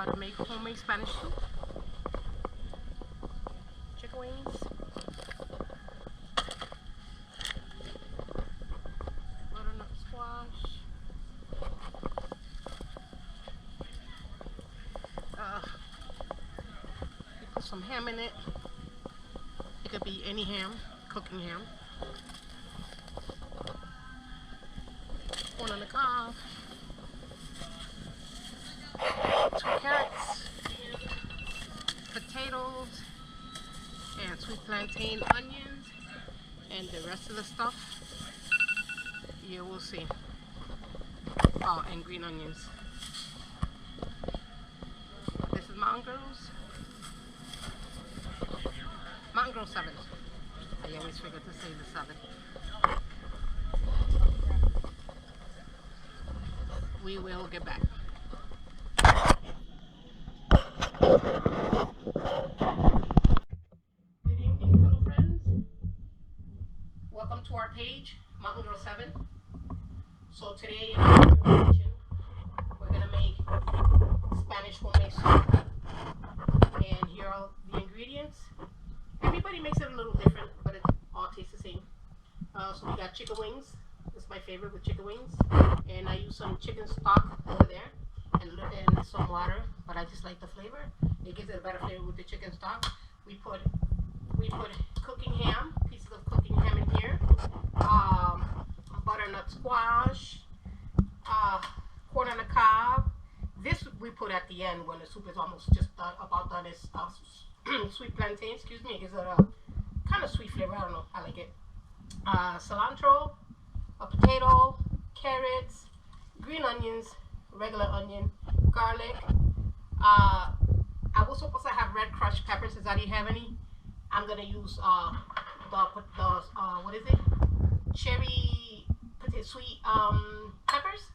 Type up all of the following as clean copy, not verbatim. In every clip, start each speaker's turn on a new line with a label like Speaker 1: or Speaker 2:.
Speaker 1: how to make homemade Spanish soup. Chicken wings. Butternut squash. You put some ham in it. It could be any ham, cooking ham. Corn on the cob. 2 carrots. Potatoes. And sweet plantain, onions. And the rest of the stuff, you will see. Oh, and green onions. This is Mountain Girls. Mountain Girl 7. I always forget to say the 7. We will get back. Good evening, fellow friends. Welcome to our page, Mountain Girl 7. So today in our kitchen, we're gonna make Spanish homemade soup. And here are the ingredients. Everybody makes it a little different, but it all tastes the same. So we got chicken wings. This is my favorite with chicken wings. And I use some chicken stock over there and some water, but I just like the flavor. It gives it a better flavor with the chicken stock. We put cooking ham, pieces of cooking ham in here. Butternut squash, corn on the cob. This we put at the end when the soup is almost just about done. Is sweet plantain, excuse me. It gives it a kind of sweet flavor. I don't know. I like it. Cilantro, a potato, carrots, green onions, regular onion, garlic. I was supposed to have red crushed peppers. Does that have any? I'm gonna use what is it? Cherry potato sweet peppers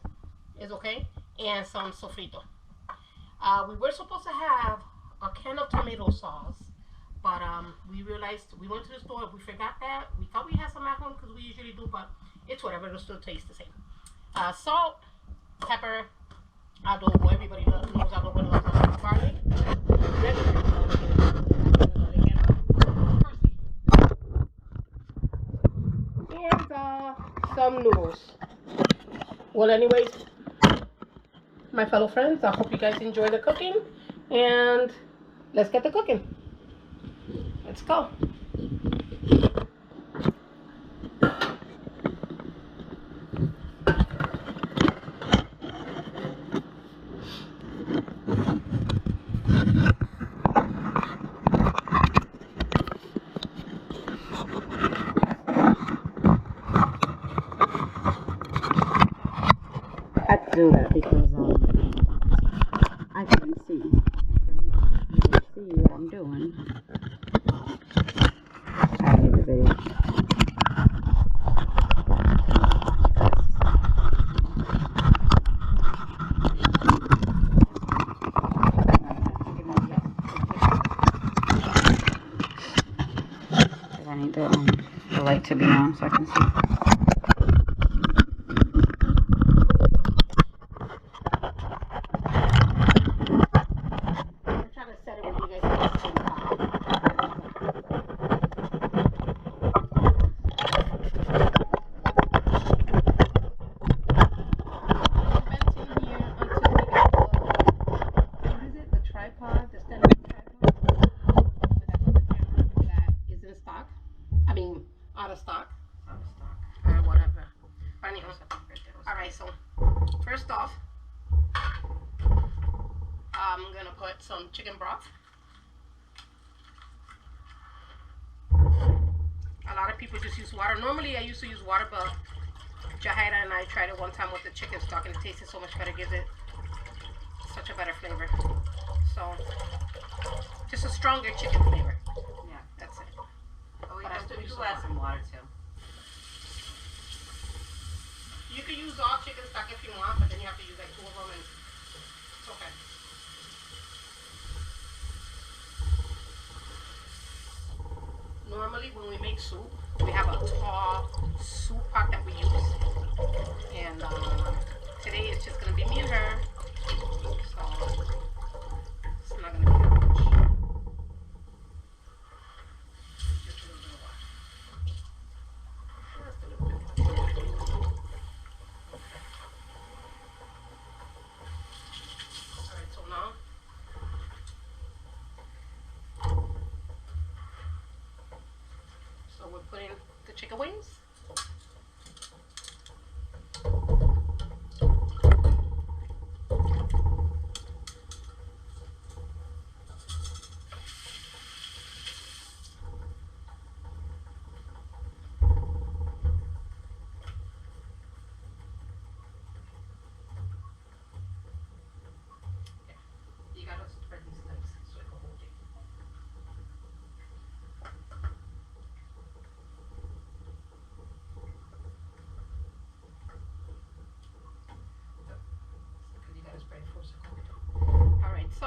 Speaker 1: is okay, and some sofrito. We were supposed to have a can of tomato sauce, but we realized we went to the store. We forgot that. We thought we had some at home because we usually do, but it's whatever. It'll still taste the same. Salt, pepper, adobo. Everybody knows adobo. Garlic, and some noodles. Well, anyways, my fellow friends, I hope you guys enjoy the cooking, and let's get the cooking. Let's go.
Speaker 2: I had to do that because I can see. You can see what I'm doing. I hate the video. I need the light to be on so I can see.
Speaker 1: Out of stock or whatever. But anyhow, alright, so first off, I'm gonna put some chicken broth. A lot of people just use water. Normally I used to use water, but Jahida and I tried it one time with the chicken stock and it tasted so much better. It gives it such a better flavor. So just a stronger chicken flavor.
Speaker 2: Yeah.
Speaker 1: That's it.
Speaker 2: Oh, we do add some water too.
Speaker 1: You can use all chicken stock if you want, but then you have to use like 2 of them, and it's okay. Normally when we make soup, we have a tall soup pot that we use, and today it's just gonna be me and her. So we're putting the chicken wings. You gotta spread these legs so it can hold it. Because you gotta spread first. Alright, so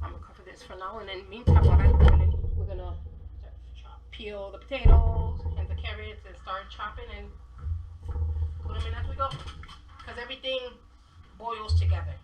Speaker 1: I'm gonna cover this for now, and then meantime while I'm doing it, we're gonna peel the potatoes and the carrots and start chopping and put them in as we go. Because everything boils together.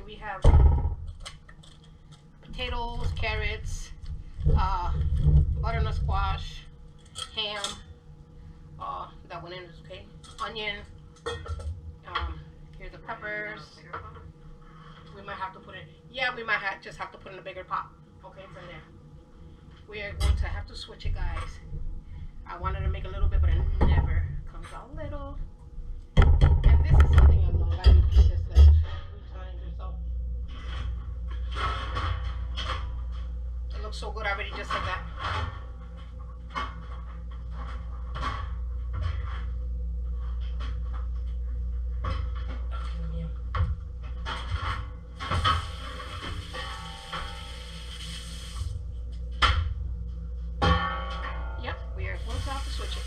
Speaker 1: we have potatoes, carrots, butternut squash, ham. That one in is okay. Onion. Here's the peppers. We might have to put it. Yeah, we might just have to put in a bigger pot. Okay, it's in there. We are going to have to switch it, guys. I wanted to make a little bit, but it never comes out little. And this is something I love. I use this like 3 times or so. It looks so good. I already just said that. Yep, we are going to have to switch it.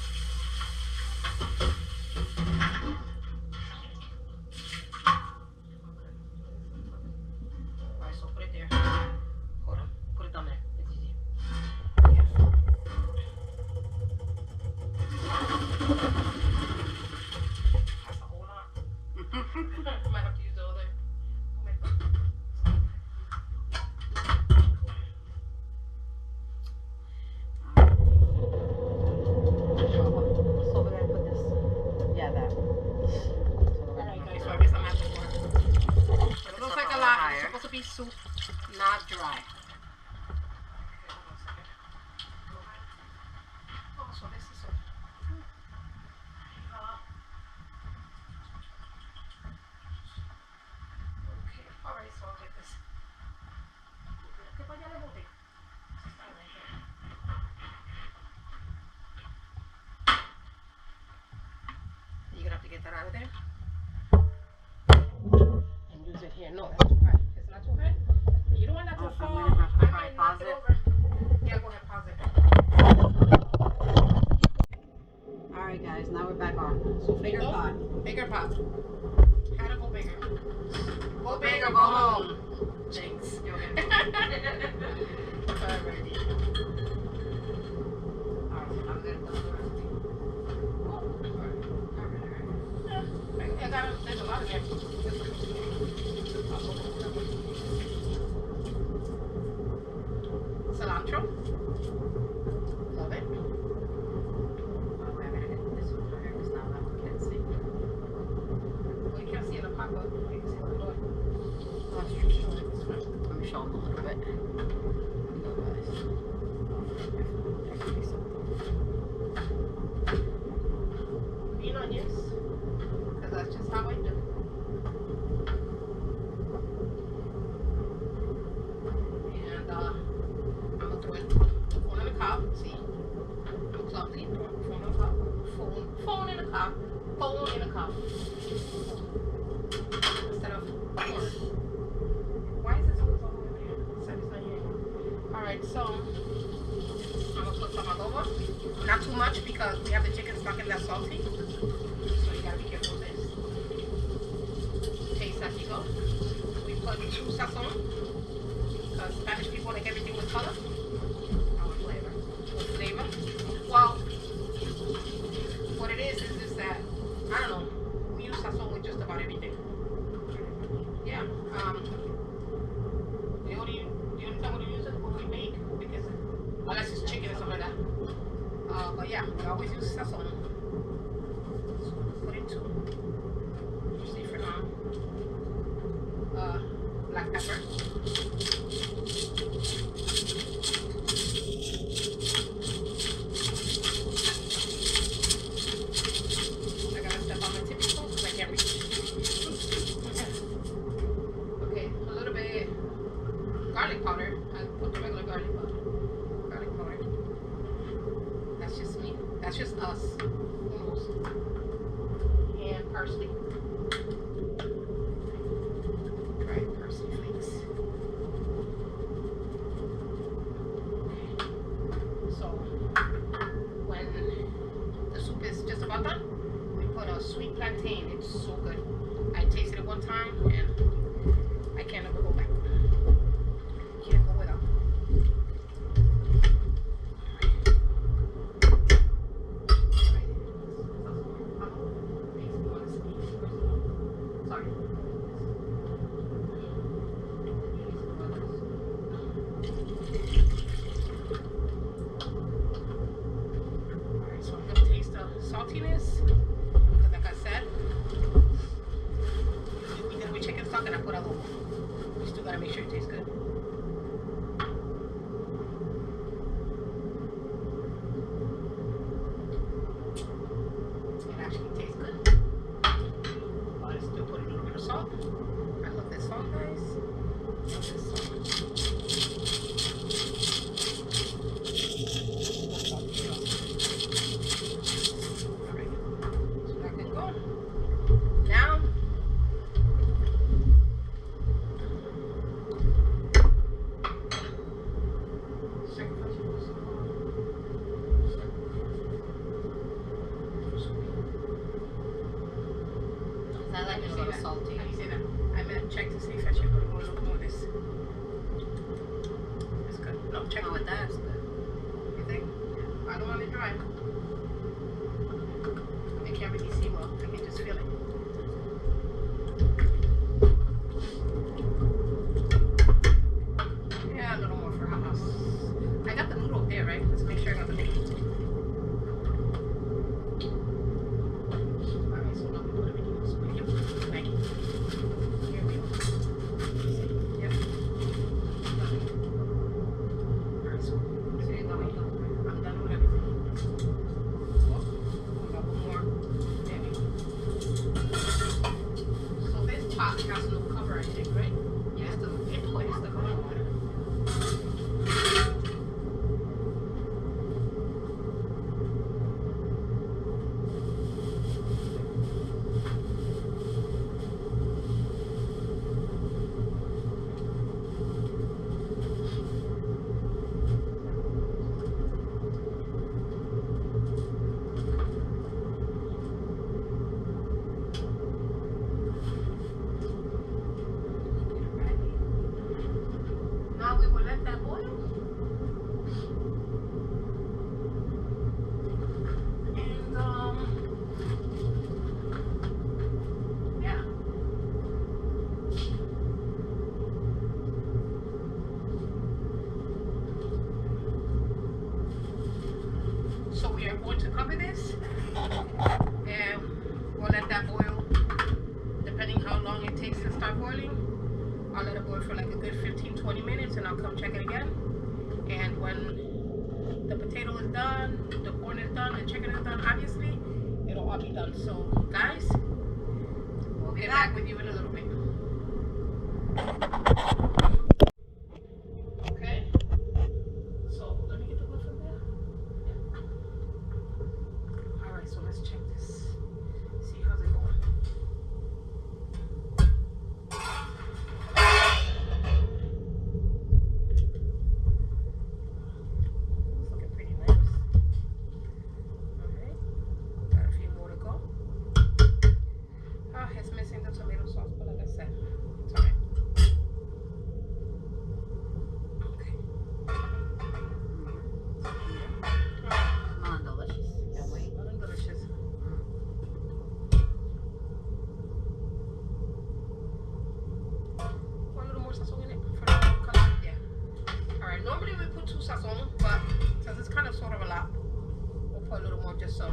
Speaker 1: Alright, so put it there. Hold on. Put it down there. It's easy. Yeah. That's a whole lot. Might have to use the other.
Speaker 2: So we're gonna put this. Yeah, that.
Speaker 1: Alright, guys, so I guess I'm at the more. It looks like a lot. It's supposed to be soup, not dry. Oh, so this is so. Okay, alright, so I'll get this. You're gonna have to get that out of there and use it here. No, that's too high. It's not too high. You don't want that to fall.
Speaker 2: I'm gonna have to
Speaker 1: I
Speaker 2: try
Speaker 1: might
Speaker 2: pause
Speaker 1: knock it
Speaker 2: it.
Speaker 1: over. Yeah, go ahead, pause it.
Speaker 2: Alright, guys, now we're back on. So bigger
Speaker 1: Go.
Speaker 2: pot.
Speaker 1: Bigger pot. How to go bigger? Go big or go
Speaker 2: home.
Speaker 1: home. Jinx.
Speaker 2: Alright.
Speaker 1: Alrighty.
Speaker 2: Alright, so now we're gonna put the recipe.
Speaker 1: I got it. There's a lot of there. Cilantro. Love it.
Speaker 2: Oh, we're gonna get this one right here because now that one can't see.
Speaker 1: Well, you can't see in the pot, but you can see what I'm doing.
Speaker 2: Oh, that's true. Show it this way. Let me show them a little bit. Here you go, guys. There could be something.
Speaker 1: Green onions. Because that's just how I do. And I'm going to throw in the phone in the cup. See? I'm clumsy. Phone in the cup. Phone in the cup. Phone in the cup. Instead of phone. Why is this always all the way over here? It's not here. Alright, so I'm going to put some adobo. Not too much because we have the chicken stock in that salty. So you gotta be careful with this. Taste as you go. We put 2 sazon because Spanish people like everything with color. Our flavor. With flavor. Well, what it is that I don't know. We use sazon with just about everything. Yeah. The only time we use it when we make because unless it's chicken or something like that. But yeah, we always use sazon. Put it 2. You see for now. Black pepper. I gotta step on my tippy toes because I can't reach. Okay, a little bit garlic powder. I put the regular garlic powder. That's just me. That's just us. And parsley. Dried parsley flakes. So when the soup is just about done, we put a sweet plantain. It's so good. I tasted it one time and I can't ever go back. Can't go without. Sorry.
Speaker 2: salty.
Speaker 1: How do you say that? I meant check to see if I should put a little more of this. It's good. No, check
Speaker 2: Oh,
Speaker 1: with
Speaker 2: with that, it's good.
Speaker 1: You think? I don't want it dry. I can't really see well. I can just feel it. Yeah, a little more for hummus. I got the noodle there, right? Let's make sure I got the noodle. Alright, so now we put everything else. Yep, Maggie. Here we go. Yep. Alright, so there you go. I'm done with everything. Oh, we got one more. There we go. So this pot has no cover, I think, right?
Speaker 2: Yeah, it's the
Speaker 1: It plays the cover. Now we will let that boil. And yeah. So we are going to cover this and we'll let that boil. Depending how long it takes to start boiling, I'll let it boil for like a good 15-20 minutes and I'll come check it again. And when the potato is done, the corn is done, the chicken is done, obviously, it'll all be done. So guys, we'll get back with you in a little bit. Okay, so let me get the wood from there. Yeah. All right, so let's check this. See how's it going. It's looking pretty nice. All right, got a few more to go. Oh, it's missing the tomato sauce, but like I said, it's all right. Okay.
Speaker 2: Smelling delicious.
Speaker 1: Can't wait. Smelling delicious. Pour a little more sazon in it for the color. Yeah. Alright, normally we put 2 sazon, but since it's kind of sort of a lot, we'll put a little more just so.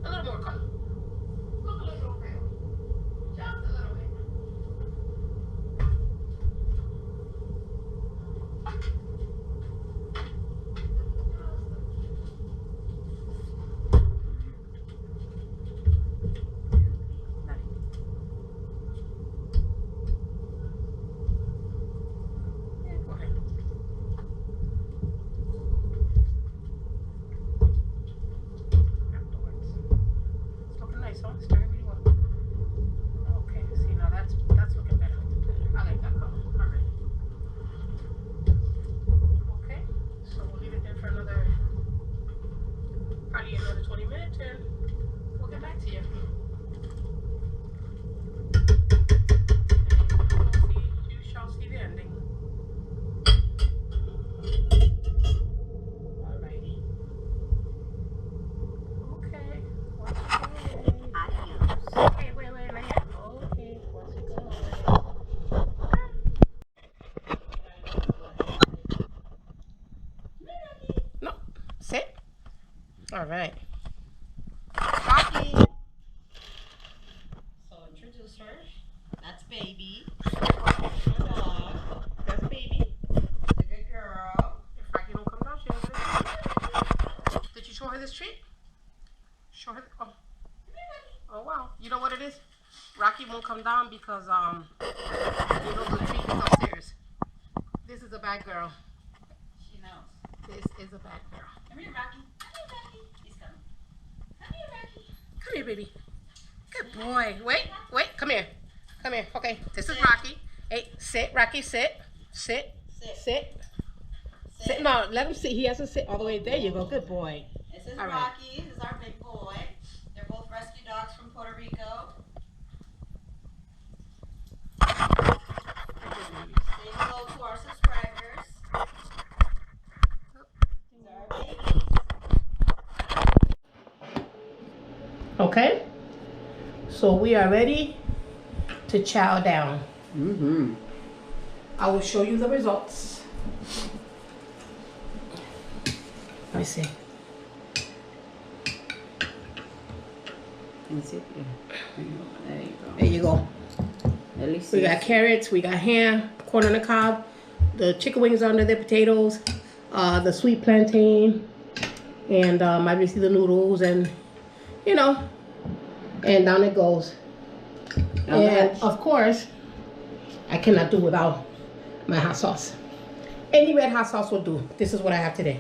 Speaker 1: A little more color. Look a little pale. Just a little bit. Yeah, go ahead. Afterwards. It's looking nice, huh? It's very, really well. Okay, see now that's looking better. I like that color. Alright. Okay, so we'll leave it there for another probably another 20 minutes and we'll get back to you. And you shall see the ending. Alrighty. Okay. What's it going?
Speaker 2: Adios.
Speaker 1: Okay, wait, not yet. Okay, what's it going? No, sit. All right.
Speaker 2: Rocky. So introduce her. That's baby. Dog.
Speaker 1: That's baby.
Speaker 2: The good girl.
Speaker 1: If Rocky don't come down, she don't get it. Did you show her this treat? Show her. Oh. Oh wow. You know what it is? Rocky won't come down because you know the treat is upstairs. This is a bad girl.
Speaker 2: She knows.
Speaker 1: This is a bad girl.
Speaker 2: Come here, Rocky. Come here, Rocky. He's coming. Come here, Rocky.
Speaker 1: Come here, baby. Good boy. Wait. Come here. Okay, this is
Speaker 2: Sit.
Speaker 1: Rocky. Hey, sit, Rocky, sit. Sit. No, let him sit. He has to sit all the way. There you go. Good boy.
Speaker 2: This is
Speaker 1: All right.
Speaker 2: Rocky. This is our big boy. They're both rescue dogs from Puerto Rico.
Speaker 1: So we are ready to chow down. I will show you the results. Let me see.
Speaker 2: Let me see. Yeah.
Speaker 1: There you go.
Speaker 2: At least
Speaker 1: We got carrots, we got ham, corn on the cob, the chicken wings under the potatoes, the sweet plantain, and obviously the noodles, and you know, and down it goes. And of course, I cannot do without my hot sauce. Any red hot sauce will do. This is what I have today.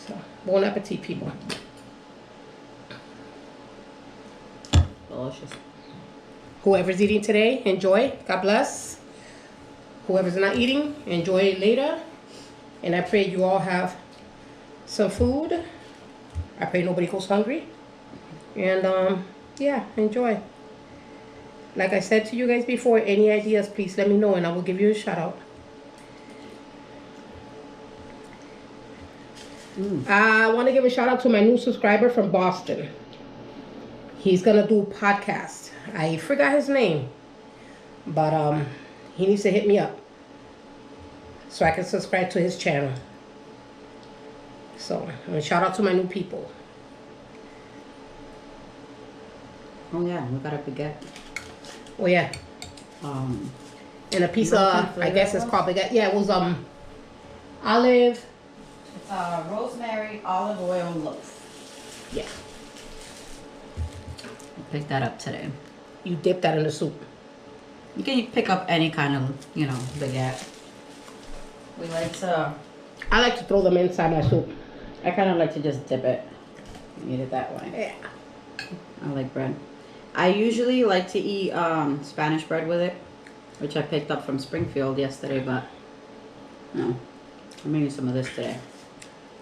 Speaker 1: So, bon appetit, people.
Speaker 2: delicious.
Speaker 1: Whoever's eating today, enjoy. God bless. Whoever's not eating, enjoy it later. And I pray you all have some food. I pray nobody goes hungry. And yeah, enjoy. Like I said to you guys before, any ideas, please let me know and I will give you a shout out. I want to give a shout out to my new subscriber from Boston. He's going to do a podcast. I forgot his name. But he needs to hit me up so I can subscribe to his channel. So, shout out to my new people.
Speaker 2: Oh yeah, we got a baguette.
Speaker 1: Oh yeah. And a piece of, I guess it's called baguette. Yeah, it was olive.
Speaker 2: It's rosemary olive oil loaf.
Speaker 1: Yeah.
Speaker 2: I picked that up today.
Speaker 1: You dip that in the soup.
Speaker 2: You can pick up any kind of, baguette. We like to...
Speaker 1: I like to throw them inside my soup.
Speaker 2: I kind of like to just dip it. Eat it that way.
Speaker 1: Yeah.
Speaker 2: I like bread. I usually like to eat Spanish bread with it, which I picked up from Springfield yesterday, but no, I'm eating some of this today.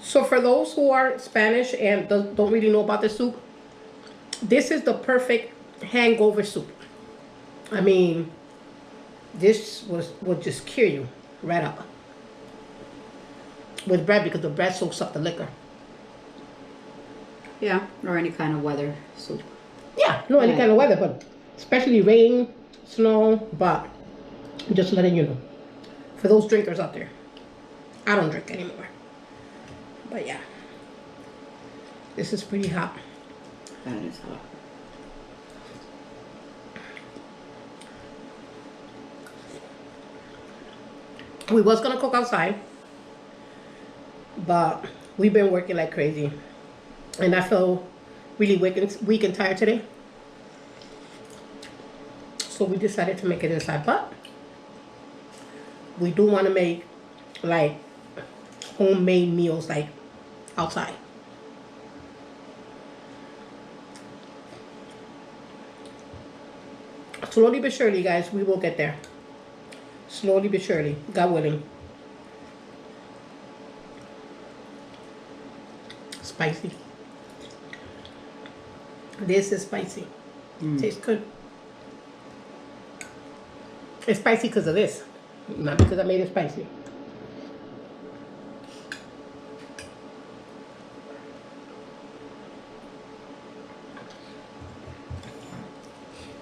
Speaker 1: So for those who are Spanish and don't really know about the soup, this is the perfect hangover soup. I mean, this would just cure you right up with bread because the bread soaks up the liquor.
Speaker 2: Yeah, or any kind of weather soup.
Speaker 1: Yeah, no, any kind of weather, but especially rain, snow, but just letting you know. For those drinkers out there. I don't drink anymore. But yeah. This is pretty hot.
Speaker 2: That is hot.
Speaker 1: We was gonna cook outside, but we've been working like crazy. And I feel really weak and tired today. So we decided to make it inside. But we do want to make like homemade meals like outside. Slowly but surely, guys, we will get there. Slowly but surely, God willing. Spicy. This is spicy. Tastes good. It's spicy because of this, not because I made it spicy.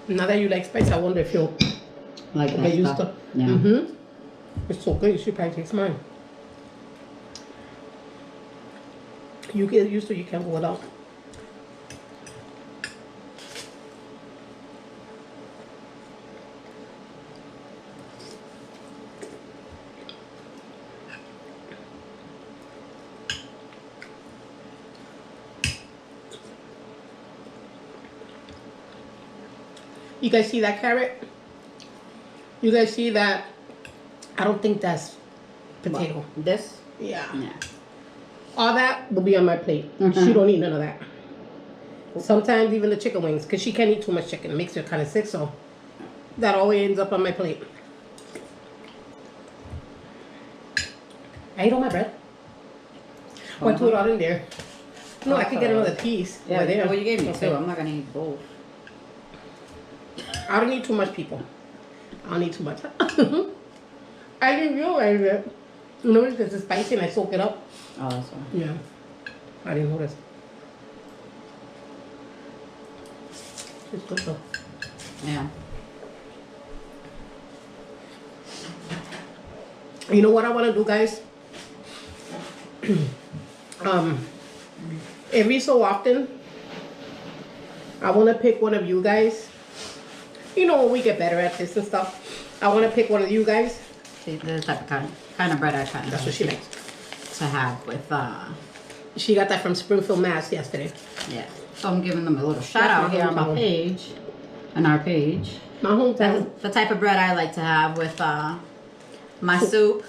Speaker 1: Now that you like spice, I wonder if you'll
Speaker 2: Like
Speaker 1: get used to.
Speaker 2: Yeah.
Speaker 1: It's so good. You should probably taste mine. You get used to it, you can't go without. You guys see that carrot? You guys see that? I don't think that's potato.
Speaker 2: What? This?
Speaker 1: Yeah.
Speaker 2: Yeah.
Speaker 1: All that will be on my plate. She don't eat none of that. Sometimes even the chicken wings, because she can't eat too much chicken. It makes her kind of sick, so that always ends up on my plate. I ate all my bread. Oh, I threw it all in there. No, I could get another piece.
Speaker 2: Yeah,
Speaker 1: over there.
Speaker 2: well, you gave me
Speaker 1: Okay.
Speaker 2: two. I'm not going to eat both.
Speaker 1: I don't need too much, people. I don't need too much. I didn't realize it. You know, because it's spicy and I soak it up.
Speaker 2: Oh, that's why.
Speaker 1: Yeah. I didn't notice. It's good though.
Speaker 2: Yeah.
Speaker 1: You know what I want to do, guys? Every so often, I want to pick one of you guys. You know, when we get better at this and stuff, I want to pick one of you guys.
Speaker 2: See, the type of kind of bread I kind of
Speaker 1: That's what she makes.
Speaker 2: to have with
Speaker 1: She got that from Springfield, Mass. yesterday.
Speaker 2: yeah. So I'm giving them a little shout
Speaker 1: That's
Speaker 2: out
Speaker 1: my
Speaker 2: here on my
Speaker 1: hometown.
Speaker 2: page, on our page.
Speaker 1: My hometown.
Speaker 2: That's the type of bread I like to have with my soup.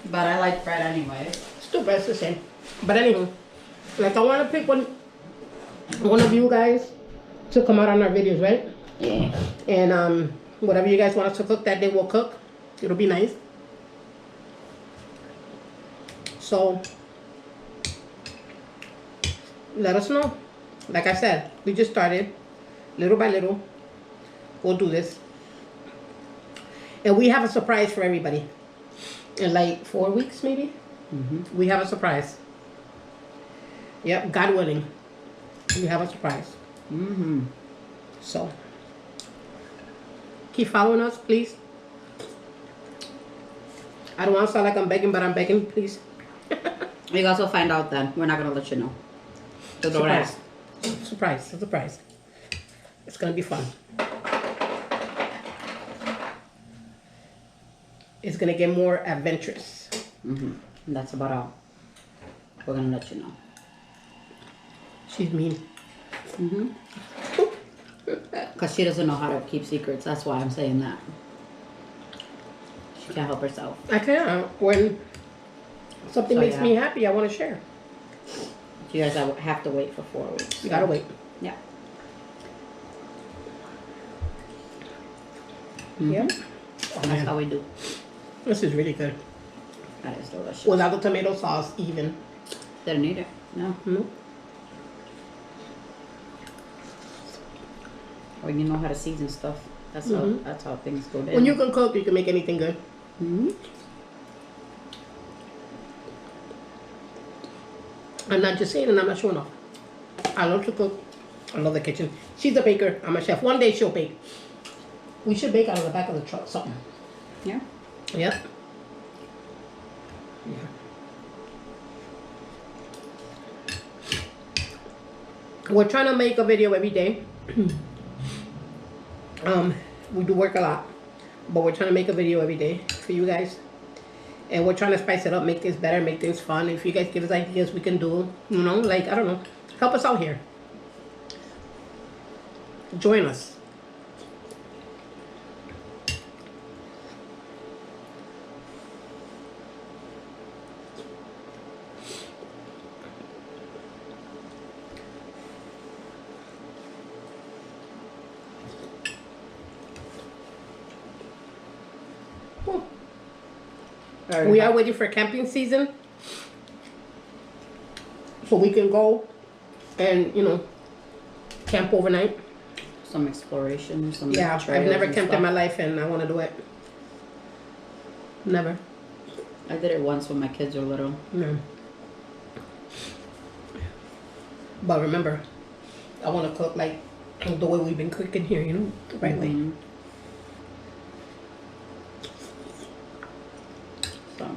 Speaker 2: But I like bread anyway.
Speaker 1: Stupid, it's the same. But anyway, like I want to pick one of you guys to come out on our videos, right?
Speaker 2: Yeah.
Speaker 1: And whatever you guys want us to cook that day, we'll cook. It'll be nice. So let us know. Like I said, we just started. Little by little, we'll do this. And we have a surprise for everybody. In like 4 weeks, maybe? We have a surprise. Yep, God willing. We have a surprise. So, keep following us, please. I don't want to sound like I'm begging, but I'm begging, please.
Speaker 2: You guys will find out then. We're not going to let you know. So don't
Speaker 1: Surprise.
Speaker 2: ask.
Speaker 1: Surprise. A surprise. It's going to be fun. It's going to get more adventurous.
Speaker 2: And that's about all. We're going to let you know.
Speaker 1: She's mean.
Speaker 2: Because she doesn't know how to keep secrets. That's why I'm saying that. She can't help herself.
Speaker 1: I can't. When something
Speaker 2: So,
Speaker 1: makes
Speaker 2: yeah.
Speaker 1: me happy, I want to share.
Speaker 2: You guys have to wait for 4 weeks.
Speaker 1: You got to wait.
Speaker 2: Yeah.
Speaker 1: Yeah. Oh,
Speaker 2: That's
Speaker 1: man.
Speaker 2: how we do.
Speaker 1: This is really good.
Speaker 2: That is delicious.
Speaker 1: Without the tomato sauce, even.
Speaker 2: Didn't need it. No.
Speaker 1: No.
Speaker 2: Or you know how to season stuff. That's how things go down.
Speaker 1: When you can cook, you can make anything good. I'm not just saying, and I'm not showing off. I love to cook. I love the kitchen. She's a baker. I'm a chef. One day she'll bake. We should bake out of the back of the truck something.
Speaker 2: Yeah.
Speaker 1: Yep. We're trying to make a video every day. We do work a lot, but we're trying to make a video every day for you guys. And we're trying to spice it up, make things better, make things fun. If you guys give us ideas, we can do, you know, like, I don't know. Help us out here. Join us. We are waiting for camping season, so we can go and, you know, camp overnight.
Speaker 2: Some exploration, some
Speaker 1: Yeah, I've
Speaker 2: trails
Speaker 1: never
Speaker 2: and
Speaker 1: camped in
Speaker 2: stuff.
Speaker 1: my life, and I want to do it. Never.
Speaker 2: I did it once when my kids were little.
Speaker 1: No. But remember, I want to cook like the way we've been cooking here, you know, the right way.
Speaker 2: So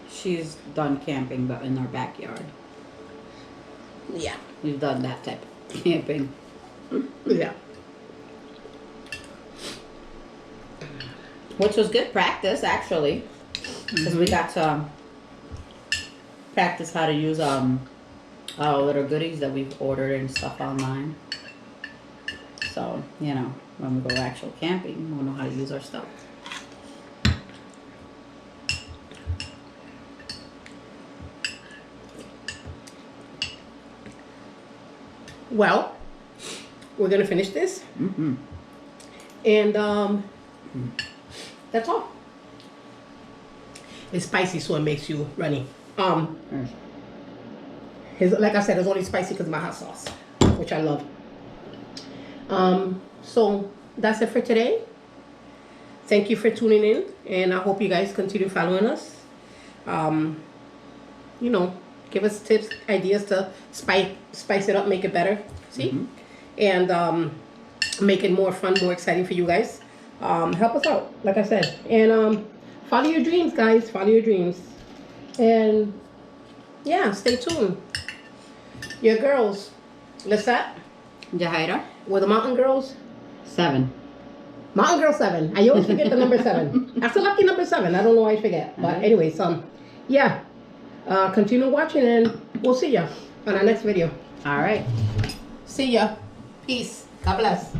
Speaker 2: she's done camping, but in our backyard.
Speaker 1: Yeah.
Speaker 2: We've done that type of camping.
Speaker 1: Yeah.
Speaker 2: Which was good practice, actually. Because we got to practice how to use our little goodies that we've ordered and stuff online. So, you know, when we go actual camping, we'll know how to use our stuff.
Speaker 1: Well, we're going to finish this. And that's all. It's spicy, so it makes you runny. Like I said, it's only spicy because of my hot sauce, which I love. So that's it for today. Thank you for tuning in, and I hope you guys continue following us. You know, give us tips, ideas to spice it up, make it better. See? and make it more fun, more exciting for you guys. Help us out, like I said. And follow your dreams, guys. Follow your dreams. And yeah, stay tuned. Your girls, Lisette.
Speaker 2: Jahaira.
Speaker 1: With the Mountain Girls.
Speaker 2: 7.
Speaker 1: Mountain Girl 7. I always forget the number 7. That's a lucky number 7. I don't know why I forget. But anyway, yeah. Continue watching and we'll see ya on our next video.
Speaker 2: All right.
Speaker 1: See ya. Peace. God bless.